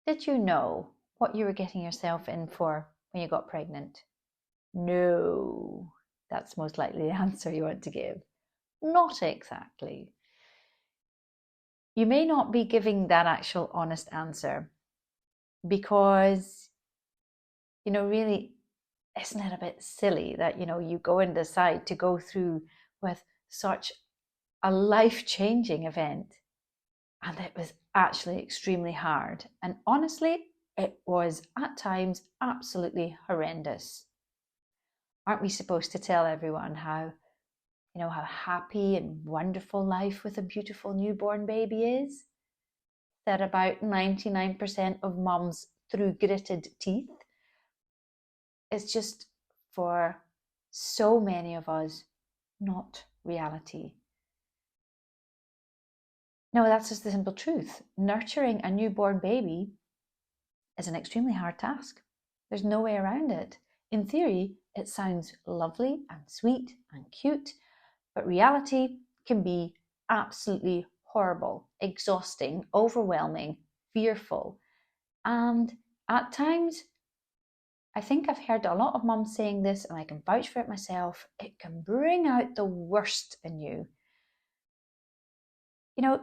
Did you know what you were getting yourself in for when you got pregnant? No, that's most likely the answer you want to give. Not exactly. You may not be giving that actual honest answer because, really, isn't it a bit silly that, you go and decide to go through with such a life-changing event and it was actually extremely hard. And honestly, it was at times absolutely horrendous. Aren't we supposed to tell everyone how happy and wonderful life with a beautiful newborn baby is? That about 99% of mums through gritted teeth. It's just for so many of us not reality. No, that's just the simple truth. Nurturing a newborn baby is an extremely hard task. There's no way around it. In theory, it sounds lovely and sweet and cute, but reality can be absolutely horrible, exhausting, overwhelming, fearful. And at times, I think I've heard a lot of mums saying this, and I can vouch for it myself, it can bring out the worst in you.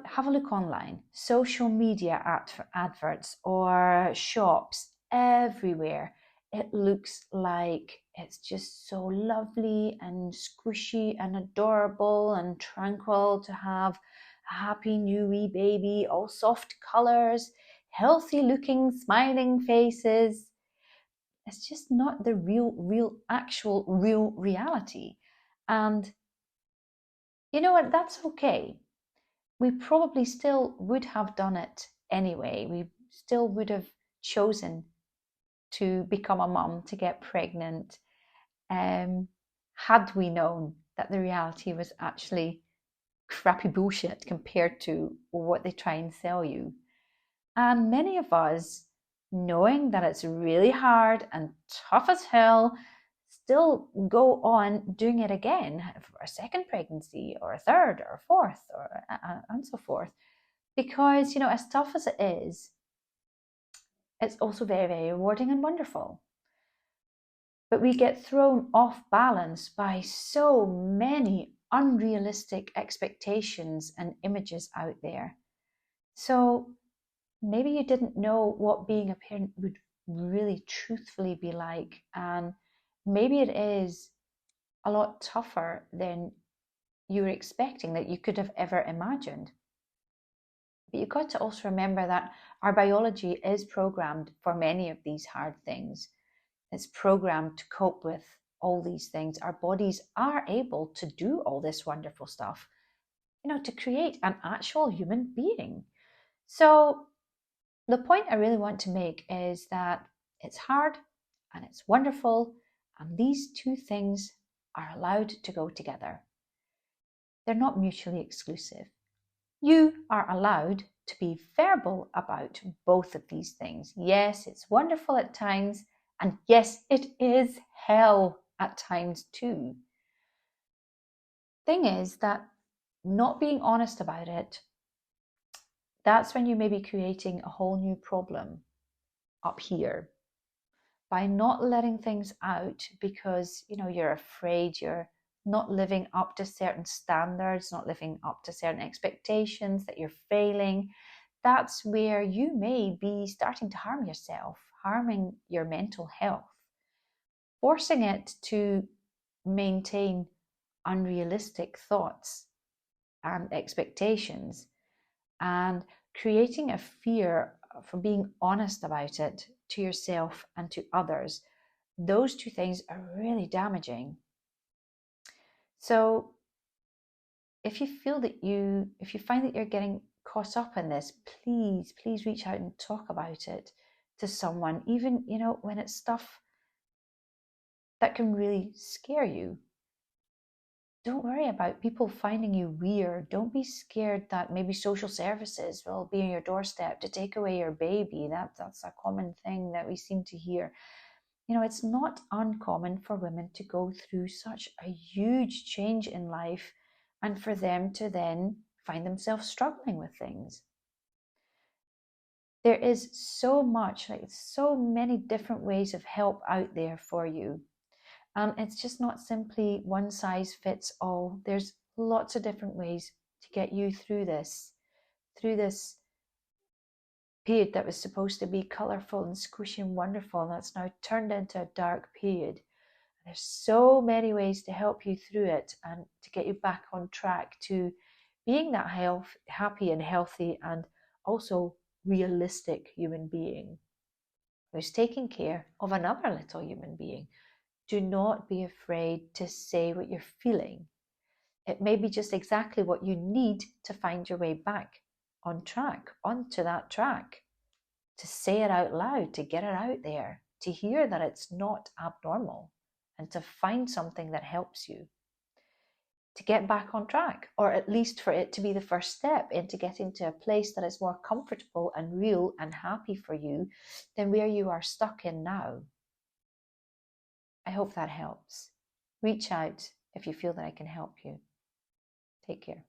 Have a look online, social media adverts or shops everywhere. It looks like it's just so lovely and squishy and adorable and tranquil to have a happy new wee baby, all soft colours, healthy looking, smiling faces. It's just not the actual real reality. And you know what? That's okay. We probably still would have done it anyway. We still would have chosen to become a mum, to get pregnant, had we known that the reality was actually crappy bullshit compared to what they try and sell you. And many of us, knowing that it's really hard and tough as hell, still go on doing it again for a second pregnancy or a third or a fourth and so forth. Because, as tough as it is, it's also very, very rewarding and wonderful. But we get thrown off balance by so many unrealistic expectations and images out there. So maybe you didn't know what being a parent would really truthfully be like. And maybe it is a lot tougher than you were expecting, that you could have ever imagined. But you've got to also remember that our biology is programmed for many of these hard things. It's programmed to cope with all these things. Our bodies are able to do all this wonderful stuff, to create an actual human being. So the point I really want to make is that it's hard and it's wonderful, and these two things are allowed to go together. They're not mutually exclusive. You are allowed to be verbal about both of these things. Yes, it's wonderful at times, and yes, it is hell at times too. Thing is that not being honest about it, that's when you may be creating a whole new problem up here. By not letting things out because, you're afraid you're not living up to certain standards, not living up to certain expectations, that you're failing, that's where you may be starting to harm yourself, harming your mental health, forcing it to maintain unrealistic thoughts and expectations, and creating a fear from being honest about it to yourself and to others. Those two things are really damaging. So if you find that you're getting caught up in this, please reach out and talk about it to someone, even, when it's stuff that can really scare you. Don't worry about people finding you weird. Don't be scared that maybe social services will be on your doorstep to take away your baby. That's a common thing that we seem to hear. It's not uncommon for women to go through such a huge change in life and for them to then find themselves struggling with things. There is so much, like so many different ways of help out there for you. And it's just not simply one size fits all. There's lots of different ways to get you through this period that was supposed to be colourful and squishy and wonderful, and that's now turned into a dark period. There's so many ways to help you through it and to get you back on track to being that happy and healthy and also realistic human being who's taking care of another little human being. Do not be afraid to say what you're feeling. It may be just exactly what you need to find your way back on track, onto that track, to say it out loud, to get it out there, to hear that it's not abnormal, and to find something that helps you to get back on track, or at least for it to be the first step into getting to a place that is more comfortable and real and happy for you than where you are stuck in now. I hope that helps. Reach out if you feel that I can help you. Take care.